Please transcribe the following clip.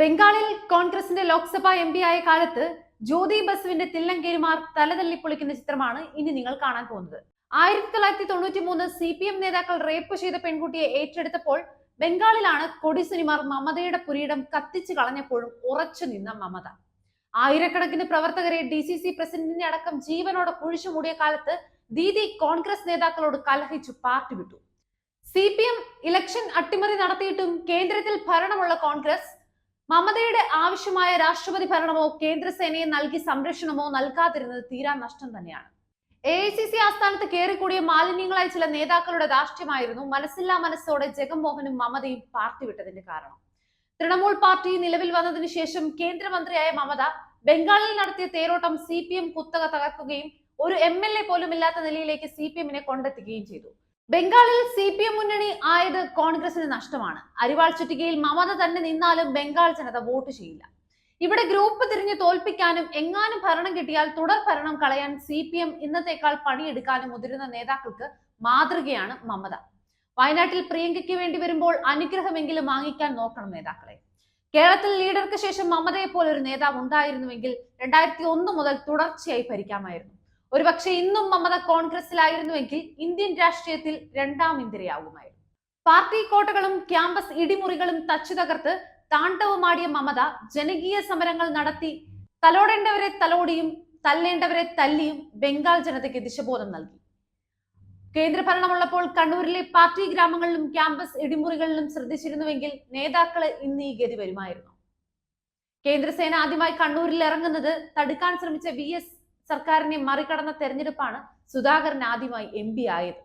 ബംഗാളിൽ കോൺഗ്രസിന്റെ Lok Sabha M P ആയ കാലത്ത് ജ്യോതി ബസുവിന്റെ തില്ലങ്കേരിമാർ തലതല്ലി പൊളിക്കുന്ന ചിത്രമാണ് ഇനി നിങ്ങൾ കാണാൻ പോകുന്നത്. 1993 CPM നേതാക്കൾ റേപ്പ് ചെയ്ത പെൺകുട്ടിയെ ഏറ്റെടുത്തപ്പോൾ ബംഗാളിലാണ് കൊടിസുനിമാർ മമതയുടെ പുരീടം കത്തിച്ചു കളഞ്ഞപ്പോഴും ഉറച്ചു നിന്ന മമത. ആയിരക്കണക്കിന് പ്രവർത്തകരെ DCC പ്രസിഡന്റിന്റെ അടക്കം ജീവനോടെ കുഴിച്ചു മൂടിയ കാലത്ത് ദീദി കോൺഗ്രസ് നേതാക്കളോട് കലഹിച്ചു പാർട്ടി വിട്ടു. CPM ഇലക്ഷൻ അട്ടിമറി നടത്തിയിട്ടും കേന്ദ്രത്തിൽ ഭരണമുള്ള കോൺഗ്രസ് മമതയുടെ ആവശ്യമായ രാഷ്ട്രപതി ഭരണമോ കേന്ദ്രസേനയെ നൽകി സംരക്ഷണമോ നൽകാതിരുന്നത് തീരാൻ നഷ്ടം തന്നെയാണ്. AICC ആസ്ഥാനത്ത് കയറിക്കൂടിയ മാലിന്യങ്ങളായ ചില നേതാക്കളുടെ ധാർഷ്ട്യമായിരുന്നു മനസ്സില്ലാ മനസ്സോടെ ജഗൻമോഹനും മമതയും പാർട്ടി വിട്ടതിന്റെ കാരണം. തൃണമൂൽ പാർട്ടി നിലവിൽ വന്നതിനു ശേഷം കേന്ദ്രമന്ത്രിയായ മമത ബംഗാളിൽ നടത്തിയ തേരോട്ടം CPM കുത്തക തകർക്കുകയും ഒരു MLA പോലും ഇല്ലാത്ത നിലയിലേക്ക് CPM-നെ കൊണ്ടെത്തിക്കുകയും ചെയ്തു. ബംഗാളിൽ CPM മുന്നണി ആയത് കോൺഗ്രസിന് നഷ്ടമാണ്. അരിവാൾ ചുറ്റികയിൽ മമത തന്നെ നിന്നാലും ബംഗാൾ ജനത വോട്ട് ചെയ്യില്ല. ഇവിടെ ഗ്രൂപ്പ് തിരിഞ്ഞ് തോൽപ്പിക്കാനും എങ്ങാനും ഭരണം കിട്ടിയാൽ തുടർ ഭരണം കളയാൻ CPM ഇന്നത്തേക്കാൾ പണിയെടുക്കാനും മുതിരുന്ന നേതാക്കൾക്ക് മാതൃകയാണ് മമത. വയനാട്ടിൽ പ്രിയങ്കയ്ക്ക് വേണ്ടി വരുമ്പോൾ അനുഗ്രഹമെങ്കിലും വാങ്ങിക്കാൻ നോക്കണം നേതാക്കളെ. കേരളത്തിൽ ലീഡർക്ക് ശേഷം മമതയെ പോലെ ഒരു നേതാവ് ഉണ്ടായിരുന്നുവെങ്കിൽ 2001 മുതൽ തുടർച്ചയായി ഭരിക്കാമായിരുന്നു. ഒരുപക്ഷെ ഇന്നും മമത കോൺഗ്രസിലായിരുന്നുവെങ്കിൽ ഇന്ത്യൻ രാഷ്ട്രീയത്തിൽ രണ്ടാം ഇന്ദിരയാകുമായിരുന്നു. പാർട്ടി കോട്ടകളും ക്യാമ്പസ് ഇടിമുറികളും തച്ചു തകർത്ത് താണ്ഡവമാടിയ മമത ജനകീയ സമരങ്ങൾ നടത്തി തലോടേണ്ടവരെ തലോടിയും തല്ലേണ്ടവരെ തല്ലിയും ബംഗാൾ ജനതയ്ക്ക് ദിശബോധം നൽകി. കേന്ദ്രഭരണമുള്ളപ്പോൾ കണ്ണൂരിലെ പാർട്ടി ഗ്രാമങ്ങളിലും ക്യാമ്പസ് ഇടിമുറികളിലും ശ്രദ്ധിച്ചിരുന്നുവെങ്കിൽ നേതാക്കള് ഇന്ന് ഈ ഗതി വരുമായിരുന്നു. കേന്ദ്രസേന ആദ്യമായി കണ്ണൂരിൽ ഇറങ്ങുന്നത് തടുക്കാൻ ശ്രമിച്ച VS സർക്കാരിനെ മറികടന്ന തെരഞ്ഞെടുപ്പാണ് സുധാകരൻ ആദ്യമായി MP ആയത്.